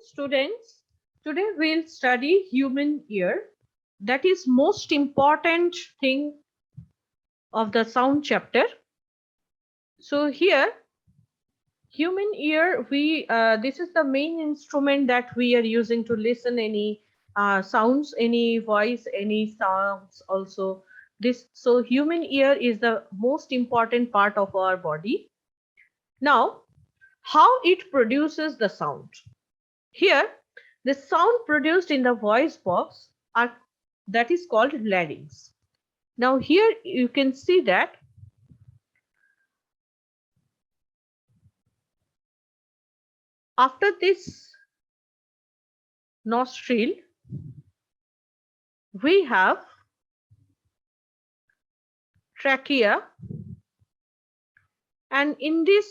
students, today we'll study human ear. That is most important thing of the sound chapter. So here, human ear, this is the main instrument that we are using to listen any sounds, any voice, any sounds also. So human ear is the most important part of our body. Now, how it produces the sound? Here, the sound produced in the voice box that is called larynx. Now here you can see that after this nostril, we have trachea, and in this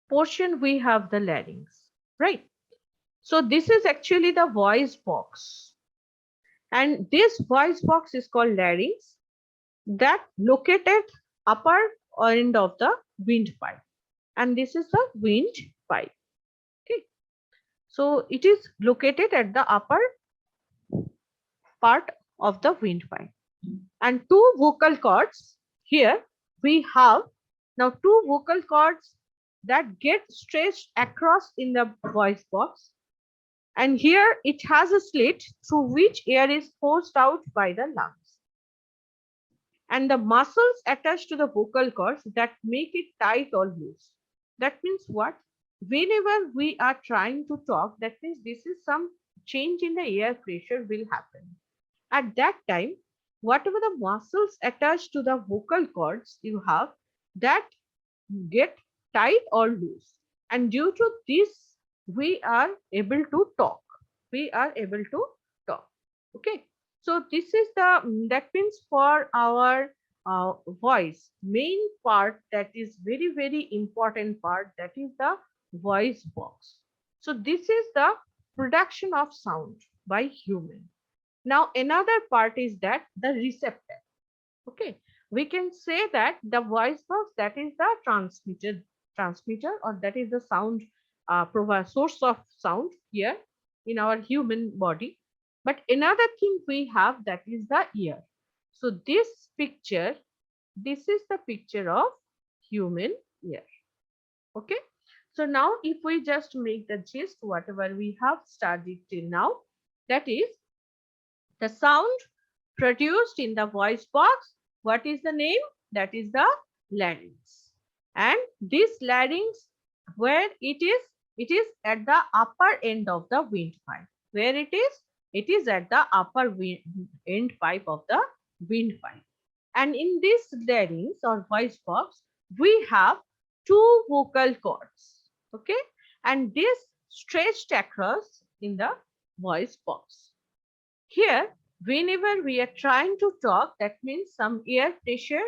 portion we have the larynx, right? So this is actually the voice box, and this voice box is called larynx, that located upper end of the windpipe, and this is the windpipe. Okay, so it is located at the upper part of the windpipe, and two vocal cords. Here we have now two vocal cords that get stretched across in the voice box, and here it has a slit through which air is forced out by the lungs, and the muscles attached to the vocal cords that make it tight or loose. That means what? Whenever we are trying to talk, that means this is some change in the air pressure will happen. At that time, whatever the muscles attached to the vocal cords you have, that get tight or loose. And due to this, we are able to talk. We are able to talk. Okay. So this is that means for our voice, main part that is very, very important part, that is the voice box. So this is the production of sound by human. Now another part is that the receptor. Okay, we can say that the voice box, that is the transmitter, or that is the sound source of sound here in our human body. But another thing we have, that is the ear. So this picture, this is the picture of human ear. Okay, so now if we just make the gist whatever we have studied till now, that is the sound produced in the voice box. What is the name? That is the larynx. And this larynx, where it is at the upper end of the windpipe. Where it is? It is at the upper end pipe of the windpipe. And in this larynx or voice box, we have two vocal cords. Okay, and this stretched across in the voice box. Here, whenever we are trying to talk, that means some air pressure,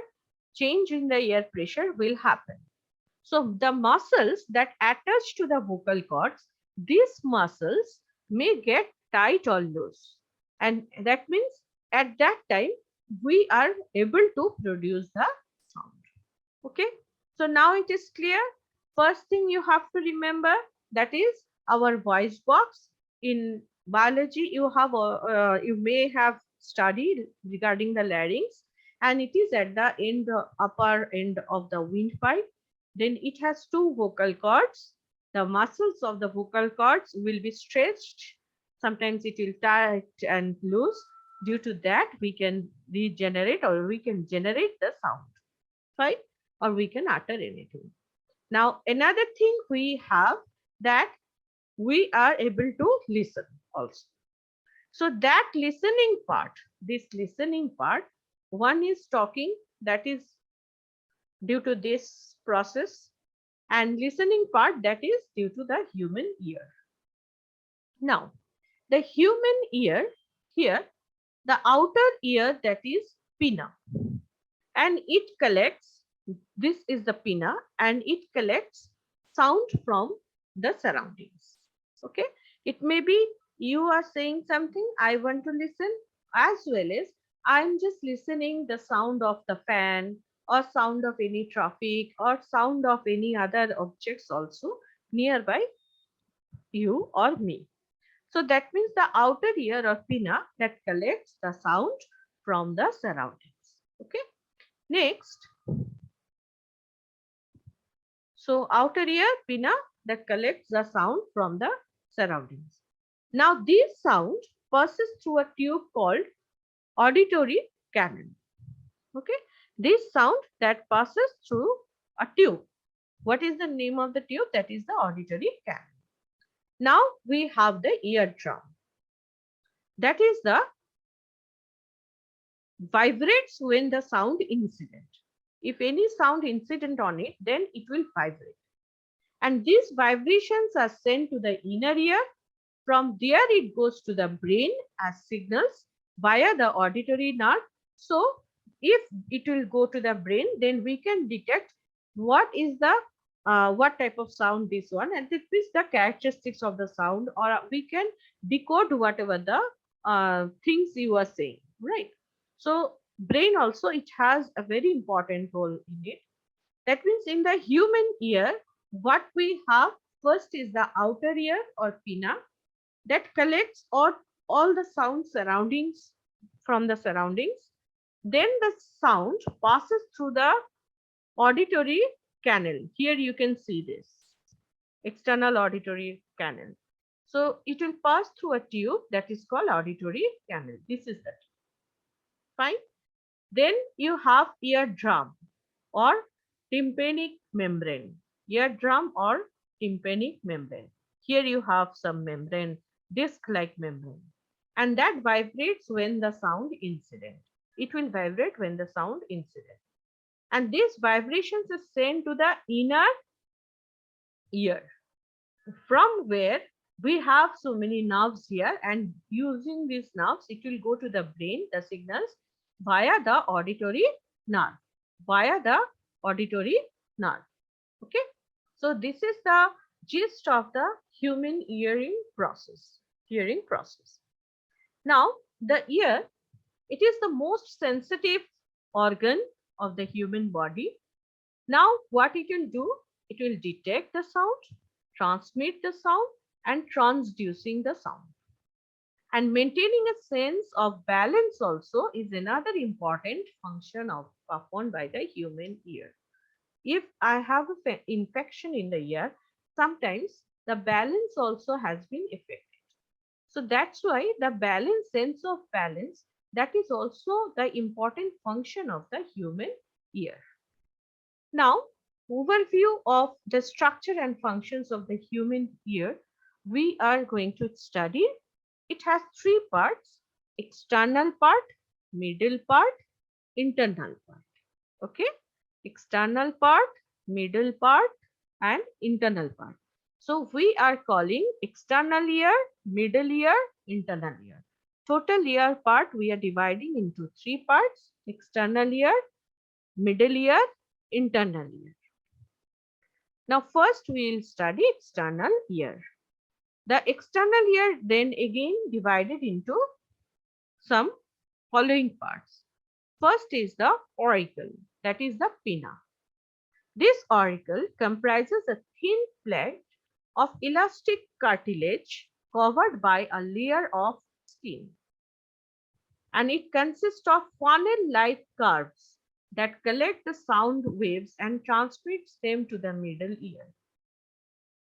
change in the air pressure will happen. So the muscles that attach to the vocal cords, these muscles may get tight or loose. And that means at that time, we are able to produce the sound. Okay. So now it is clear. First thing you have to remember, that is our voice box. In biology, you may have studied regarding the larynx, and it is at the end, upper end of the windpipe. Then it has two vocal cords. The muscles of the vocal cords will be stretched. Sometimes it will tight and loose. Due to that, we can regenerate, or we can generate the sound, right? Or we can utter anything. Now, another thing we have, that we are able to listen also. So that listening part, this listening part, one is talking, that is due to this process, and listening part, that is due to the human ear. Now, the human ear, here, the outer ear, that is pinna, and it collects, this is the pinna, and it collects sound from the surroundings. Okay, it may be you are saying something, I want to listen, as well as I'm just listening the sound of the fan, or sound of any traffic, or sound of any other objects also nearby. you or me. So that means the outer ear or pinna that collects the sound from the surroundings. Okay. Next, so outer ear pinna that collects the sound from the surroundings. Now this sound passes through a tube called auditory canal. Okay. This sound that passes through a tube. What is the name of the tube? That is the auditory canal. Now we have the eardrum. That is the vibrates when the sound incident. If any sound incident on it, then it will vibrate. And these vibrations are sent to the inner ear. From there, it goes to the brain as signals via the auditory nerve. So, if it will go to the brain, then we can detect what is the what type of sound this one, and this is the characteristics of the sound, or we can decode whatever the things you are saying, right? So, brain also it has a very important role in it. That means in the human ear, what we have first is the outer ear or pinna that collects all the sound surroundings from the surroundings. Then the sound passes through the auditory canal. Here you can see this external auditory canal. So it will pass through a tube that is called auditory canal. This is that. Fine. Then you have eardrum or tympanic membrane. Eardrum or tympanic membrane. Here you have some membrane, disc-like membrane, and that vibrates when the sound incident. It will vibrate when the sound incident. And these vibrations is sent to the inner ear, from where we have so many nerves here, and using these nerves, it will go to the brain, the signals via the auditory nerve, via the auditory nerve. Okay. So this is the gist of the human hearing process. Now, the ear, it is the most sensitive organ of the human body. Now, what it will do? It will detect the sound, transmit the sound, and transducing the sound. And maintaining a sense of balance also is another important function performed by the human ear. If I have an infection in the ear, sometimes the balance also has been affected. So that's why the sense of balance, that is also the important function of the human ear. Now, overview of the structure and functions of the human ear, we are going to study. It has three parts: external part, middle part, internal part. Okay, external part, middle part, and internal part. So we are calling external ear, middle ear, internal ear. Total ear part we are dividing into three parts: external ear, middle ear, internal ear. Now first we will study external ear. The external ear then again divided into some following parts. First is the auricle, that is the pinna. This auricle comprises a thin plate of elastic cartilage covered by a layer of skin, and it consists of funnel-like curves that collect the sound waves and transmits them to the middle ear.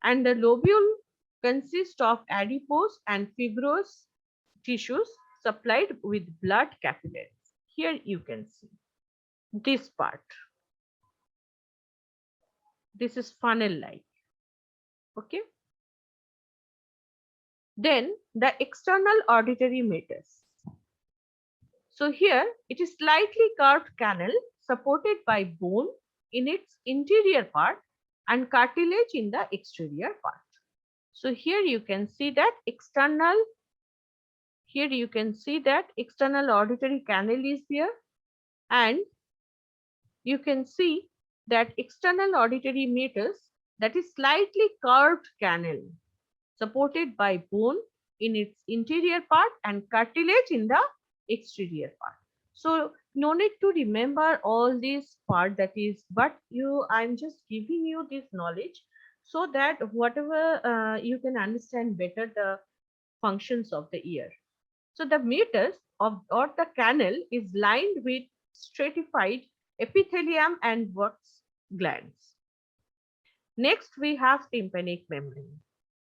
And the lobule consists of adipose and fibrous tissues supplied with blood capillaries. Here you can see this part. This is funnel-like. Okay. Then the external auditory meatus. So here it is slightly curved canal supported by bone in its interior part and cartilage in the exterior part. So here you can see that external auditory canal is there, and you can see that external auditory meatus, that is slightly curved canal supported by bone in its interior part and cartilage in the exterior part. So no need to remember all this part, that is, but I'm just giving you this knowledge so that whatever you can understand better the functions of the ear. So the meatus of or the canal is lined with stratified epithelium and wax glands. Next, we have tympanic membrane.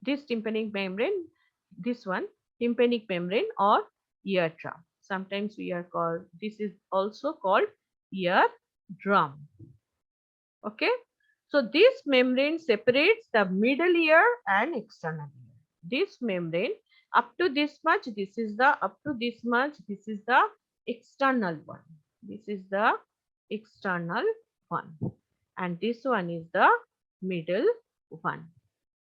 This tympanic membrane, this one, tympanic membrane or eardrum. Sometimes we are called, this is also called ear drum. Okay. So this membrane separates the middle ear and external ear. This membrane up to this much, this is the up to this much, this is the external one. This is the external one. And this one is the middle one.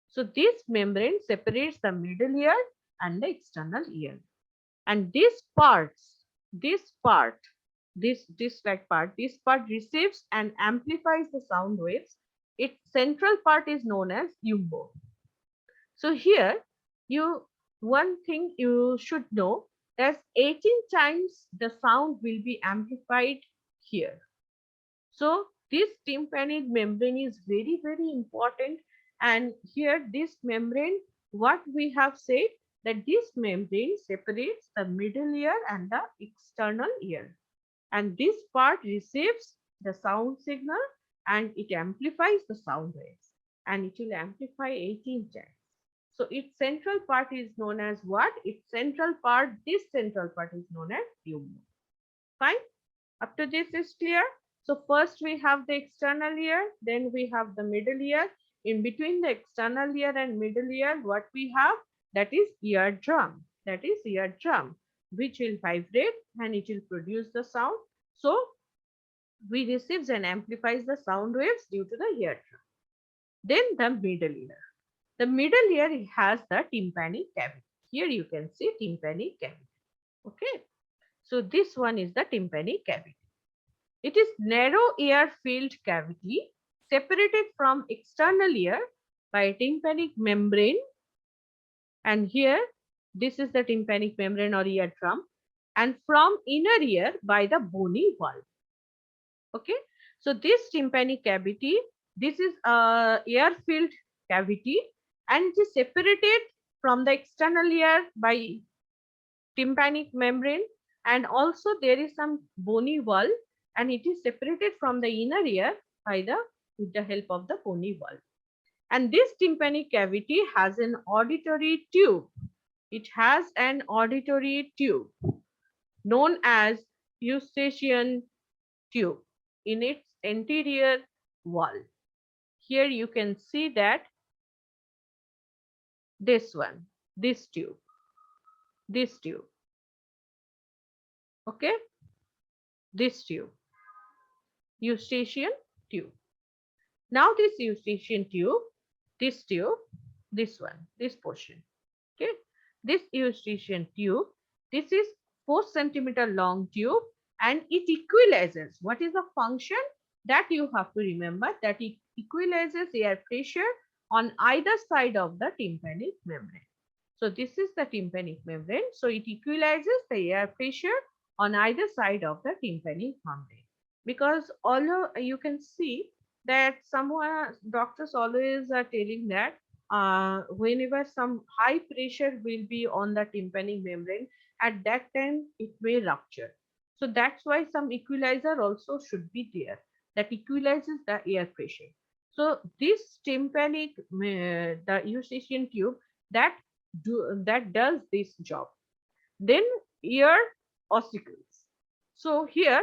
So this membrane separates the middle ear and the external ear. And this parts, this part receives and amplifies the sound waves. Its central part is known as umbo. So here, one thing you should know that 18 times the sound will be amplified here. So this tympanic membrane is very, very important. And here this membrane, what we have said, that this membrane separates the middle ear and the external ear. And this part receives the sound signal and it amplifies the sound waves. And it will amplify 18 times. So its central part is known as what? Its central part, this central part is known as umbo. Fine. Up to this is clear. So first we have the external ear, then we have the middle ear. In between the external ear and middle ear, what we have? That is eardrum. That is eardrum, which will vibrate and it will produce the sound. So we receives and amplifies the sound waves due to the eardrum. Then the middle ear. The middle ear has the tympanic cavity. Here you can see tympanic cavity. Okay. So this one is the tympanic cavity. It is narrow ear-filled cavity separated from external ear by a tympanic membrane. And here, this is the tympanic membrane or eardrum. And from inner ear by the bony valve. Okay. So this tympanic cavity, this is a ear-filled cavity and it is separated from the external ear by tympanic membrane, and also there is some bony valve and it is separated from the inner ear by with the help of the bony valve. And this tympanic cavity has an auditory tube. It has an auditory tube known as eustachian tube in its anterior wall. Here you can see that this one, this tube, okay, this tube, eustachian tube. Now this eustachian tube, this tube, this one, this portion, okay, this eustachian tube, this is 4 centimeter long tube and it equalizes. What is the function? That you have to remember, that it equalizes air pressure on either side of the tympanic membrane. So this is the tympanic membrane. So it equalizes the air pressure on either side of the tympanic membrane. Because although you can see that someone, doctors always are telling that whenever some high pressure will be on the tympanic membrane, at that time it may rupture. So that's why some equalizer also should be there that equalizes the air pressure. So this tympanic, the eustachian tube, that does this job. Then ear ossicles. So here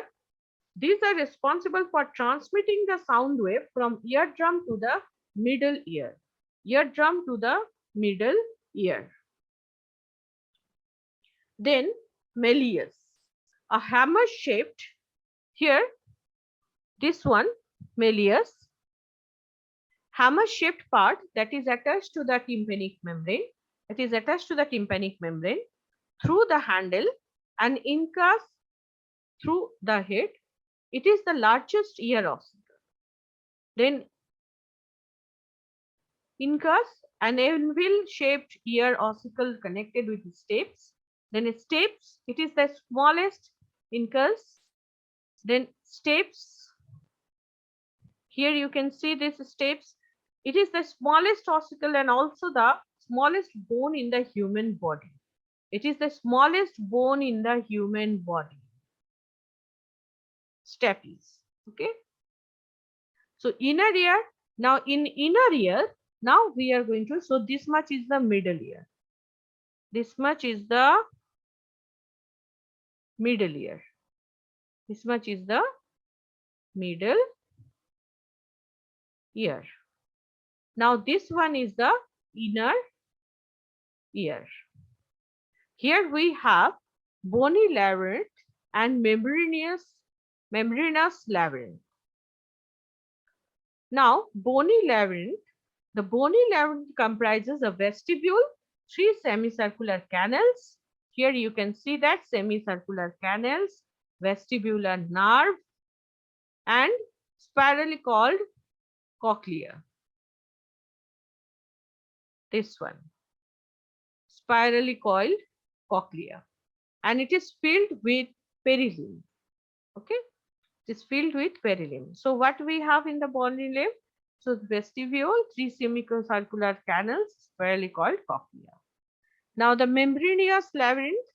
these are responsible for transmitting the sound wave from eardrum to the middle ear. Eardrum to the middle ear. Then malleus, a hammer shaped, here this one, malleus, hammer shaped part that is attached to the tympanic membrane. It is attached to the tympanic membrane through the handle and incus through the head. It is the largest ear ossicle. Then incus, an anvil shaped ear ossicle connected with stapes. Then stapes, it is the smallest incus. Then stapes, here you can see this stapes. It is the smallest ossicle and also the smallest bone in the human body. It is the smallest bone in the human body. Stapes. Okay. So inner ear. Now in inner ear, now we are going to, so this much is the middle ear. This much is the middle ear. This much is the middle ear. Now this one is the inner ear. Here we have bony labyrinth and membranous labyrinth. Now bony labyrinth. The bony labyrinth comprises a vestibule, 3 semicircular canals. Here you can see that semicircular canals, vestibular nerve, and spirally called cochlea. This one, spirally coiled cochlea, and it is filled with perilymph. Okay, it is filled with perilymph. So what we have in the bony lymph? So vestibule, 3 semicircular canals, spirally called cochlea. Now the membranous labyrinth,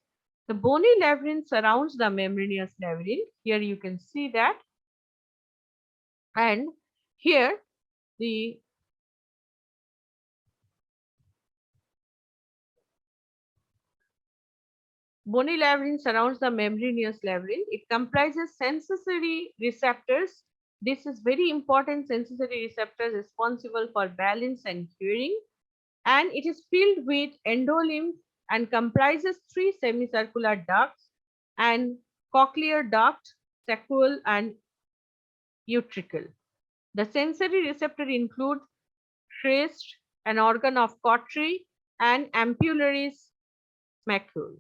the bony labyrinth surrounds the membranous labyrinth. Here you can see that, and here the bony labyrinth surrounds the membranous labyrinth. It comprises sensory receptors. This is very important, sensory receptors responsible for balance and hearing. And it is filled with endolymph and comprises 3 semicircular ducts and cochlear duct, sacral and utricle. The sensory receptor include crest, an organ of cautery, and ampullaris macule.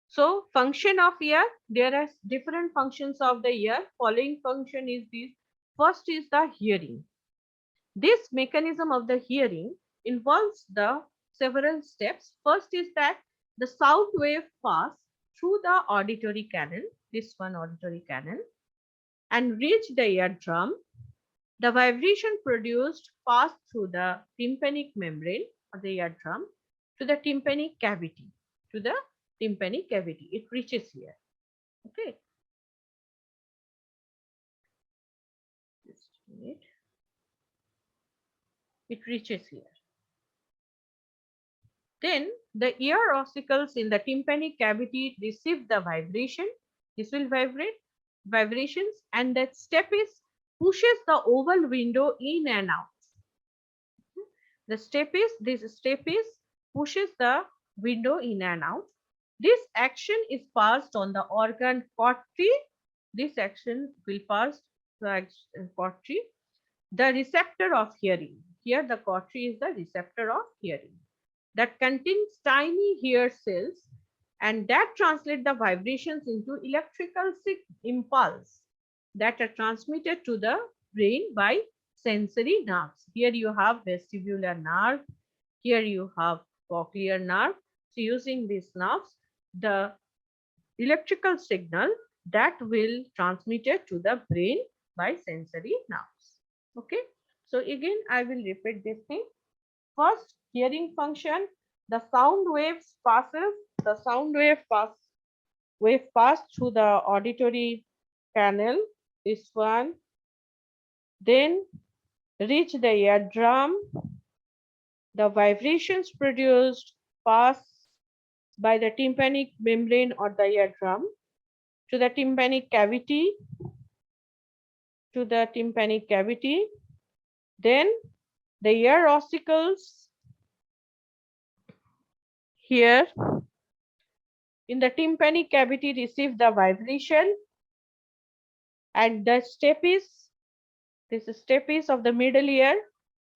So function of ear, there are different functions of the ear. Following function is this. First is the hearing. This mechanism of the hearing involves the several steps. First is that the sound wave pass through the auditory canal, this one auditory canal, and reach the eardrum. The vibration produced pass through the tympanic membrane of the eardrum to the tympanic cavity, It reaches here. Okay. Just a minute. It reaches here. Then the ear ossicles in the tympanic cavity receive the vibration. This will vibrate, vibrations, and that stapes pushes the oval window in and out. This stapes pushes the window in and out. This action is passed on the organ cautery. This action will pass the cautery, the receptor of hearing. Here the cautery is the receptor of hearing that contains tiny hair cells and that translate the vibrations into electrical impulse that are transmitted to the brain by sensory nerves. Here you have vestibular nerve, here you have cochlear nerve. So using these nerves, the electrical signal that will transmitted to the brain by sensory nerves. Okay. So again, I will repeat this thing. First, hearing function, the sound waves pass through the auditory canal, this one, then reach the eardrum. The vibrations produced pass by the tympanic membrane or the eardrum to the tympanic cavity, then the ear ossicles here in the tympanic cavity receive the vibration, and the stapes, this stapes of the middle ear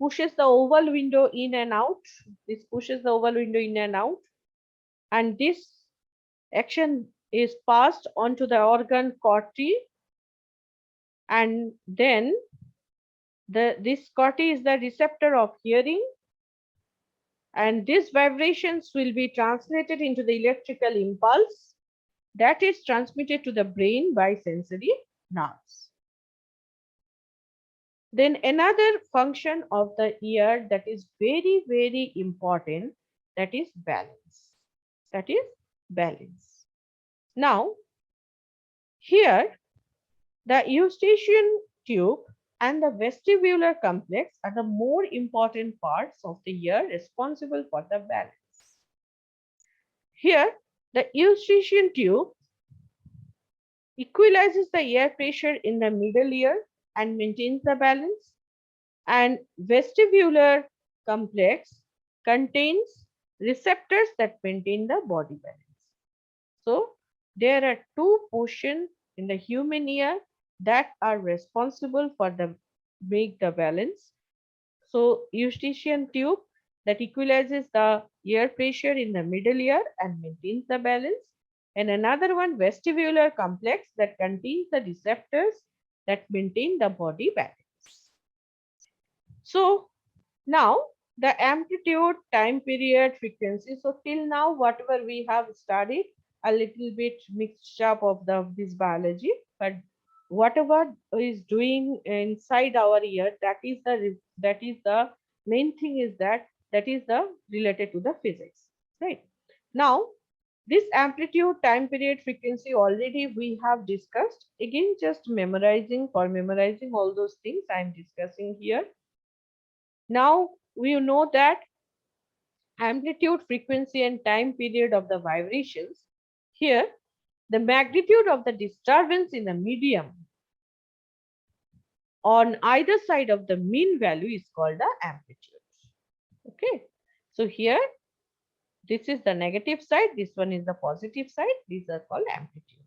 pushes the oval window in and out. This pushes the oval window in and out, and this action is passed onto the organ cautery, and then this cautery is the receptor of hearing, and these vibrations will be translated into the electrical impulse that is transmitted to the brain by sensory nerves. Then another function of the ear that is very, very important, that is balance. That is balance. Now, here the eustachian tube and the vestibular complex are the more important parts of the ear responsible for the balance. Here, the eustachian tube equalizes the air pressure in the middle ear and maintains the balance, and vestibular complex contains receptors that maintain the body balance. So there are two portions in the human ear that are responsible for the make the balance. So eustachian tube that equalizes the air pressure in the middle ear and maintains the balance, and another one vestibular complex that contains the receptors that maintain the body balance. So now the amplitude, time period, frequency. So till now, whatever we have studied, a little bit mixed up of this biology, but whatever is doing inside our ear, that is the main thing is that is the related to the physics, right? Now this amplitude, time period, frequency already we have discussed. Again, just memorizing for memorizing all those things I am discussing here. Now we know that amplitude, frequency, and time period of the vibrations. Here, the magnitude of the disturbance in the medium on either side of the mean value is called the amplitude. Okay. So here, this is the negative side. This one is the positive side. These are called amplitude.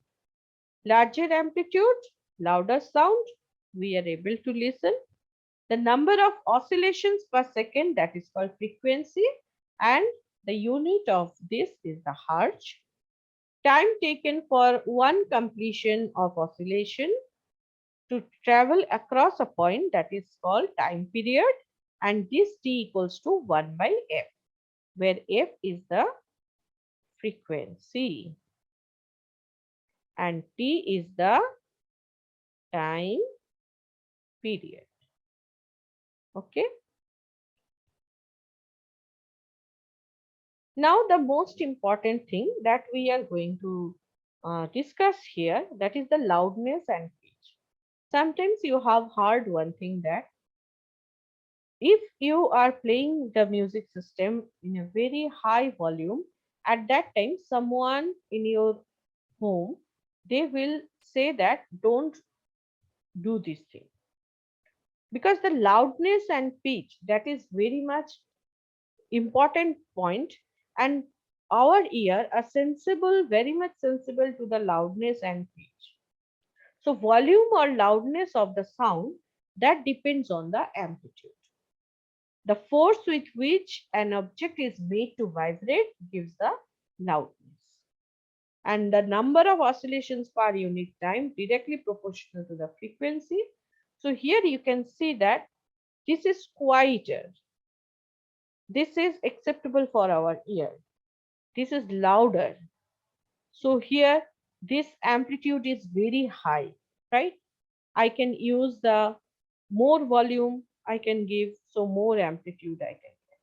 Larger amplitude, louder sound, we are able to listen. The number of oscillations per second, that is called frequency, and the unit of this is the hertz. Time taken for one completion of oscillation to travel across a point, that is called time period, and this t equals to 1 by f, where f is the frequency and t is the time period. Okay. Now the most important thing that we are going to discuss here, that is the loudness and pitch. Sometimes you have heard one thing that if you are playing the music system in a very high volume, at that time someone in your home, they will say that don't do this thing, because the loudness and pitch, that is very much important point, and our ear are sensible, very much sensible to the loudness and pitch. So volume or loudness of the sound, that depends on the amplitude. The force with which an object is made to vibrate gives the loudness, and the number of oscillations per unit time directly proportional to the frequency. So here you can see that this is quieter, this is acceptable for our ear, this is louder. So here this amplitude is very high, right? I can use the more volume, I can give, so more amplitude I can get.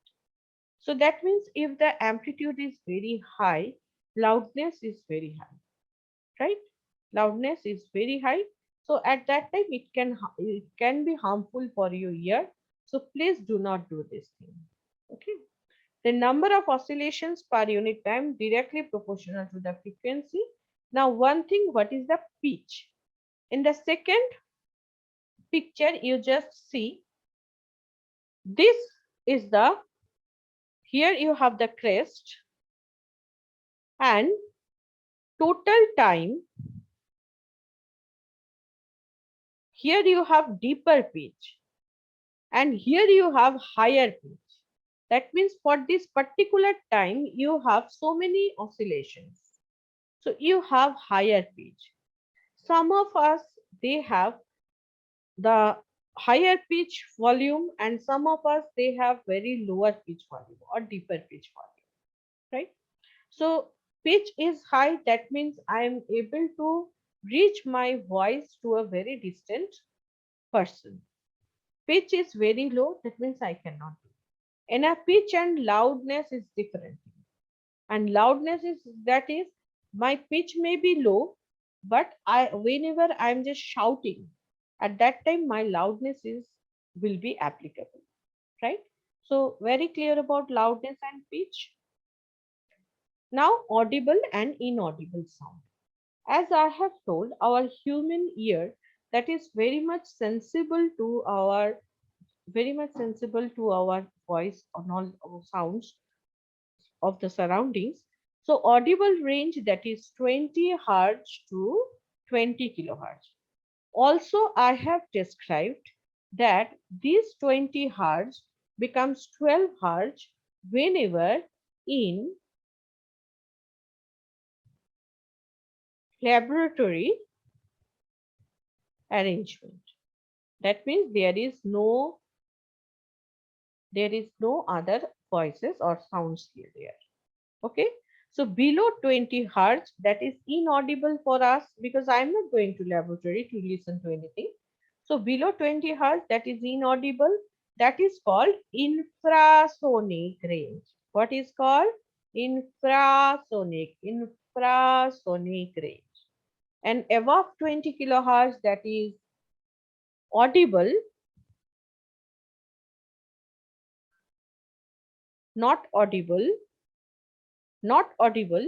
So that means if the amplitude is very high, loudness is very high, right? Loudness is very high. So at that time it can be harmful for your ear. So please do not do this thing. Okay. The number of oscillations per unit time directly proportional to the frequency. Now one thing, what is the pitch? In the second picture you just see, this is the, here you have the crest and total time, here you have deeper pitch and here you have higher pitch. That means for this particular time you have so many oscillations, so you have higher pitch. Some of us, they have the higher pitch volume, and some of us, they have very lower pitch volume or deeper pitch volume, right? So pitch is high, that means I am able to reach my voice to a very distant person. pitch is very low, that means I cannot do. And a pitch and loudness is different. And loudness is, that is, my pitch may be low, but whenever I'm just shouting, at that time my loudness is will be applicable, right? So very clear about loudness and pitch. Now audible and inaudible sound. As I have told, our human ear, that is very much sensible to our, voice on all our sounds of the surroundings. So audible range, that is 20 hertz to 20 kilohertz. Also, I have described that this 20 hertz becomes 12 hertz whenever in laboratory arrangement. That means there is no other voices or sounds here there. Okay. So below 20 hertz, that is inaudible for us because I'm not going to laboratory to listen to anything. So below 20 hertz, that is inaudible. That is called infrasonic range. What is called? Infrasonic range. And above 20 kilohertz, that is audible, not audible, not audible,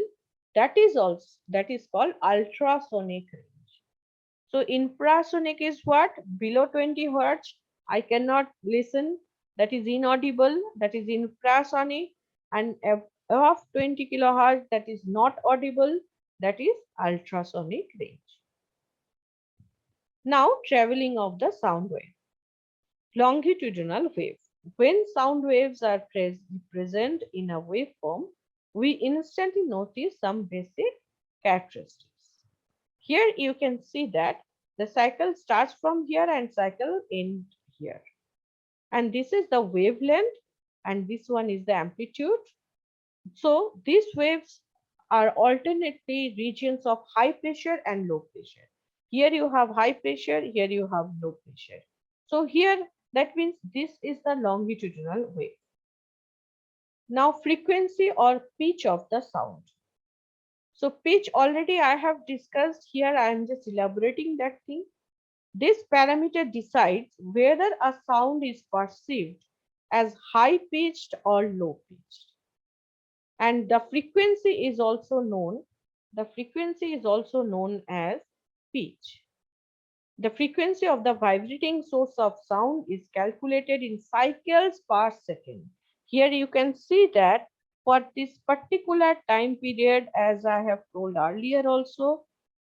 that is called ultrasonic range. So infrasonic is what? Below 20 hertz, I cannot listen, that is inaudible, that is infrasonic. And above 20 kilohertz, that is not audible, that is ultrasonic range. Now traveling of the sound wave. Longitudinal wave. When sound waves are present in a waveform, we instantly notice some basic characteristics. Here you can see that the cycle starts from here and cycle ends here. And this is the wavelength and this one is the amplitude. So these waves are alternately regions of high pressure and low pressure. Here you have high pressure, here you have low pressure. So here that means this is the longitudinal wave. Now frequency or pitch of the sound. So pitch already I have discussed, here I am just elaborating that thing. This parameter decides whether a sound is perceived as high pitched or low pitched. And the frequency is also known as pitch. The frequency of the vibrating source of sound is calculated in cycles per second. Here you can see that for this particular time period, as I have told earlier also,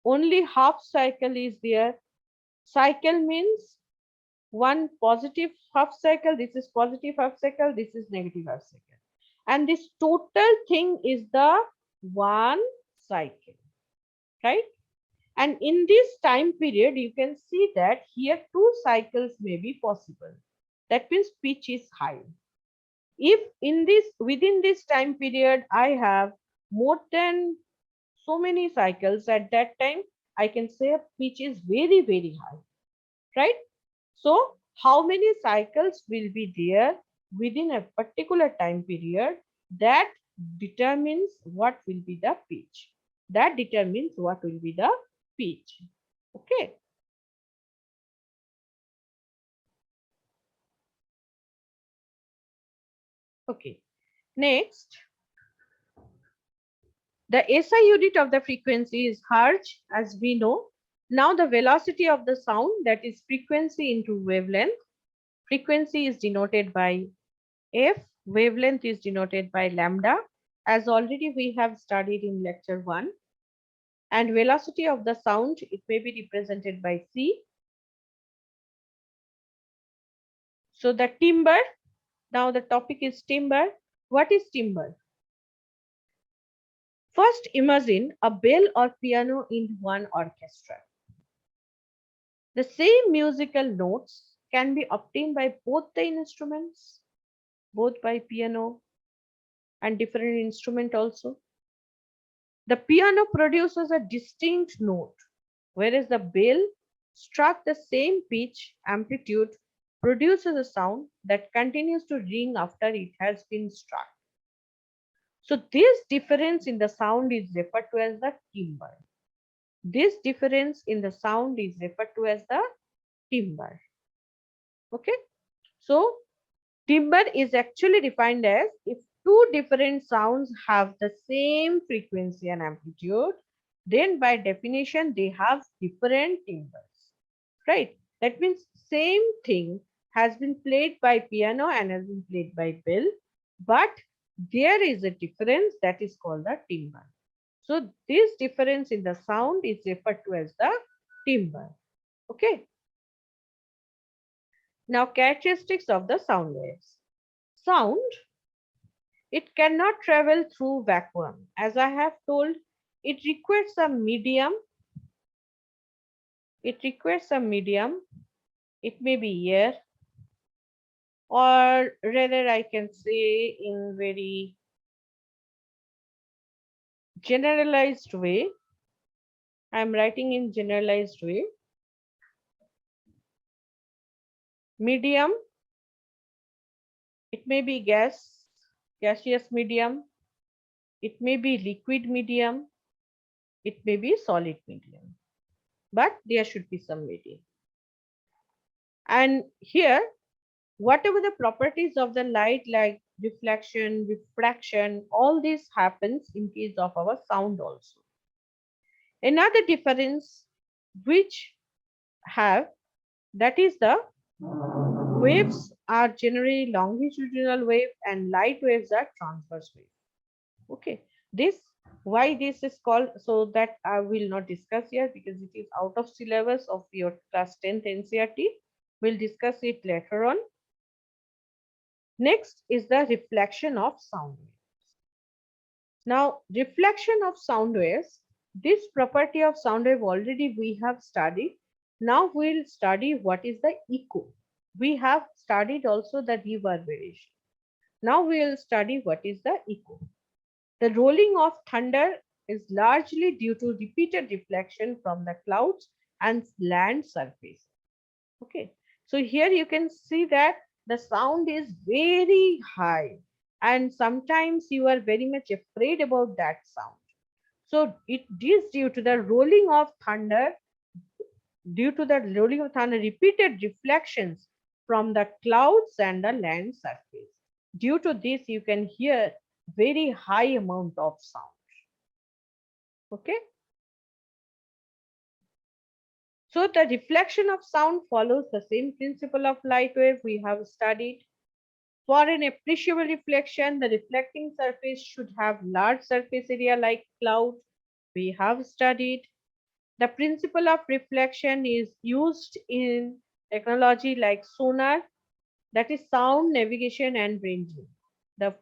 only half cycle is there. Cycle means one positive half cycle, this is positive half cycle, this is negative half cycle. And this total thing is the one cycle, right? And in this time period, you can see that here two cycles may be possible. That means pitch is high. If within this time period, I have more than so many cycles at that time, I can say pitch is very, very high, right? So how many cycles will be there within a particular time period, that determines what will be the pitch. That determines what will be the pitch. Okay. Okay. Next, the SI unit of the frequency is hertz, as we know. Now the velocity of the sound, that is frequency into wavelength. Frequency is denoted by F, wavelength is denoted by lambda, as already we have studied in lecture 1. And velocity of the sound, it may be represented by C. So the timbre, now the topic is timbre. What is timbre? First, imagine a bell or piano in one orchestra. The same musical notes can be obtained by both the instruments, both by piano and different instrument also. The piano produces a distinct note, whereas the bell struck the same pitch, amplitude, produces a sound that continues to ring after it has been struck. So this difference in the sound is referred to as the timbre. This difference in the sound is referred to as the timbre. Okay. So timbre is actually defined as if two different sounds have the same frequency and amplitude, then by definition they have different timbres. Right? That means same thing has been played by piano and has been played by bell, but there is a difference that is called the timbre. So this difference in the sound is referred to as the timbre. Okay. Now characteristics of the sound waves. Sound, it cannot travel through vacuum. As I have told, it requires a medium. It requires a medium. It may be air, or rather I can say in very generalized way. I am writing in generalized way. Medium, it may be gaseous medium. It may be liquid medium. It may be solid medium. But there should be some medium. And here, whatever the properties of the light like reflection, refraction, all this happens in case of our sound also. Another difference which have, that is the waves are generally longitudinal wave and light waves are transverse wave. Okay, this, why this is called, so that I will not discuss here because it is out of syllabus of your class 10th NCERT. We'll discuss it later on. Next is the reflection of sound waves. Now, reflection of sound waves, this property of sound wave already we have studied. Now we'll study what is the echo. We have studied also the reverberation. Now we will study what is the echo. The rolling of thunder is largely due to repeated reflection from the clouds and land surface. Okay, so here you can see that the sound is very high and sometimes you are very much afraid about that sound. So it is due to the rolling of thunder, repeated reflections from the clouds and the land surface. Due to this, you can hear very high amount of sound. Okay. So the reflection of sound follows the same principle of light wave we have studied. For an appreciable reflection, the reflecting surface should have large surface area like cloud. We have studied. The principle of reflection is used in technology like sonar, that is sound navigation and ranging. The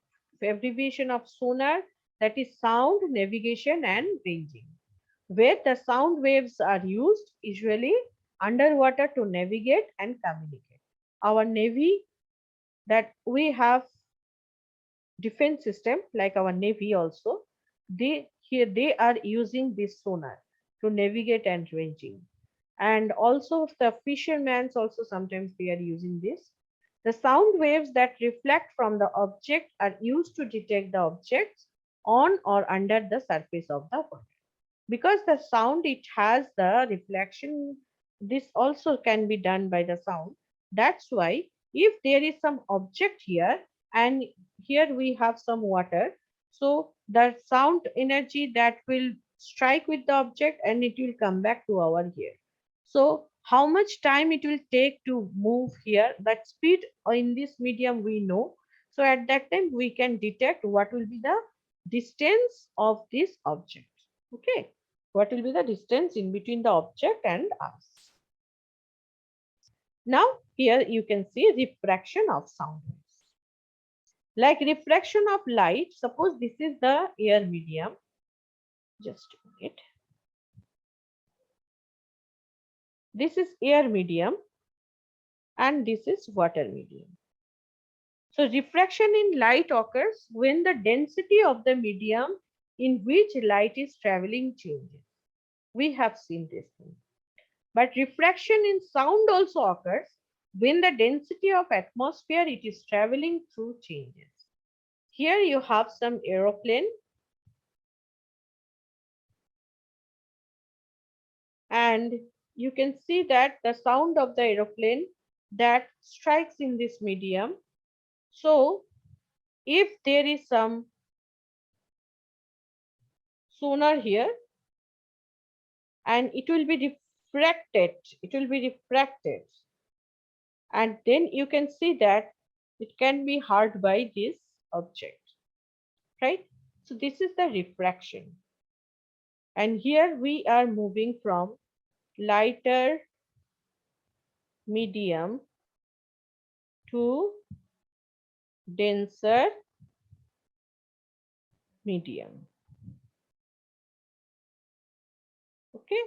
abbreviation of sonar, that is sound navigation and ranging, where the sound waves are used usually underwater to navigate and communicate. Our navy, that we have defense system like our navy also, they are using this sonar to navigate and ranging. And also the fishermen also sometimes they are using this. The sound waves that reflect from the object are used to detect the objects on or under the surface of the water. Because the sound, it has the reflection, this also can be done by the sound. That's why if there is some object here and here we have some water, so the sound energy that will strike with the object and it will come back to our ear. So how much time it will take to move here, that speed in this medium we know. So at that time we can detect what will be the distance of this object. Okay, what will be the distance in between the object and us. Now here you can see refraction of sound waves. Like refraction of light, suppose this is the air medium. Just a minute. This is air medium and this is water medium. So refraction in light occurs when the density of the medium in which light is traveling changes. We have seen this thing. But refraction in sound also occurs when the density of atmosphere it is traveling through changes. Here you have some aeroplane, and you can see that the sound of the aeroplane that strikes in this medium. So if there is some sonar here, and it will be refracted, and then you can see that it can be heard by this object, right? So this is the refraction, and here we are moving from lighter medium to denser medium. Okay,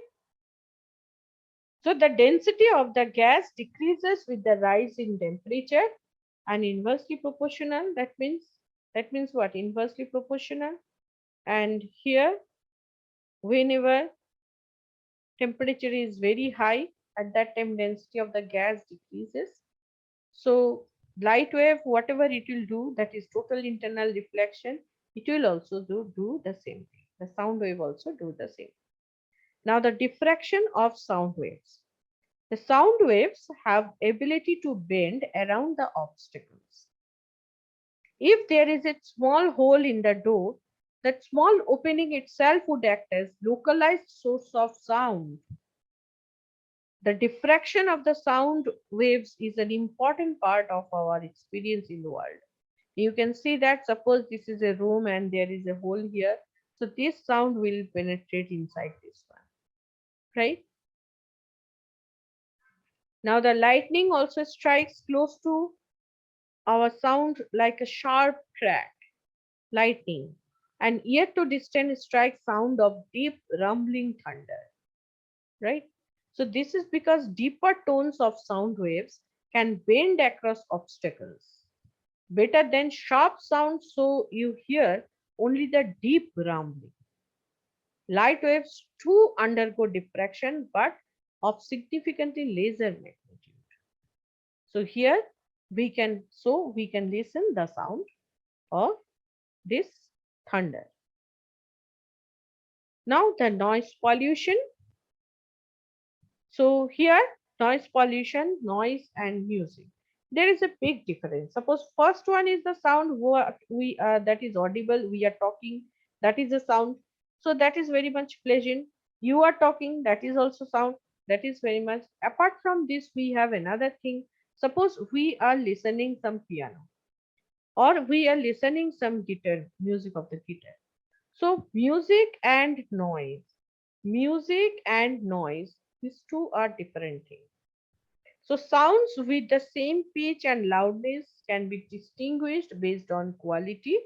so the density of the gas decreases with the rise in temperature, and inversely proportional. That means what? Inversely proportional. And here, whenever temperature is very high, at that time density of the gas decreases. So light wave, whatever it will do, that is total internal reflection, it will also do the same thing. The sound wave also do the same. Now the diffraction of sound waves. The sound waves have ability to bend around the obstacles. If there is a small hole in the door, that small opening itself would act as localized source of sound. The diffraction of the sound waves is an important part of our experience in the world. You can see that suppose this is a room and there is a hole here. So this sound will penetrate inside this one, right? Now the lightning also strikes close to our sound like a sharp crack, lightning, and ear to distance strike sound of deep rumbling thunder, right? So this is because deeper tones of sound waves can bend across obstacles better than sharp sounds, so you hear only the deep rumbling. Light waves too undergo diffraction but of significantly lesser magnitude. So here we can listen the sound of this thunder. Now the noise pollution. So here noise pollution, noise and music. There is a big difference. Suppose first one is the sound what we that is audible. We are talking. That is a sound. So that is very much pleasant. You are talking. That is also sound. That is very much. Apart from this, we have another thing. Suppose we are listening some piano, or we are listening some guitar, music of the guitar. So music and noise, these two are different things. So sounds with the same pitch and loudness can be distinguished based on quality.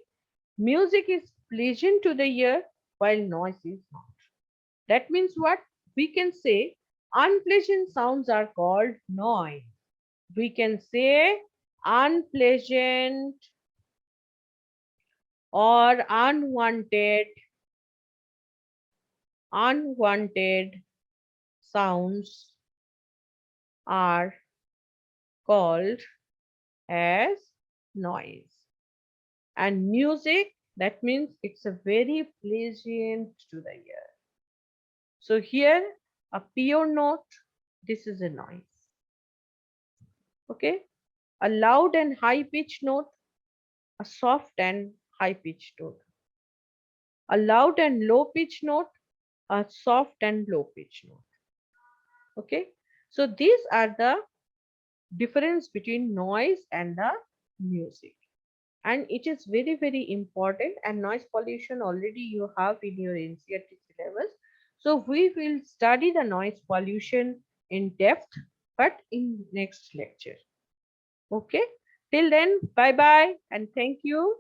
Music is pleasant to the ear while noise is not. That means what? We can say unpleasant sounds are called noise. We can say unpleasant or unwanted sounds are called as noise. And music, that means it's a very pleasant to the ear. So here a pure note, this is a noise. Okay, a loud and high pitched note, a soft and high pitched note, a loud and low pitched note, a soft and low pitched note. Okay, so these are the difference between noise and the music, and it is very important. And noise pollution already you have in your NCERT syllabus, so we will study the noise pollution in depth but in next lecture. Okay, till then, bye bye and thank you.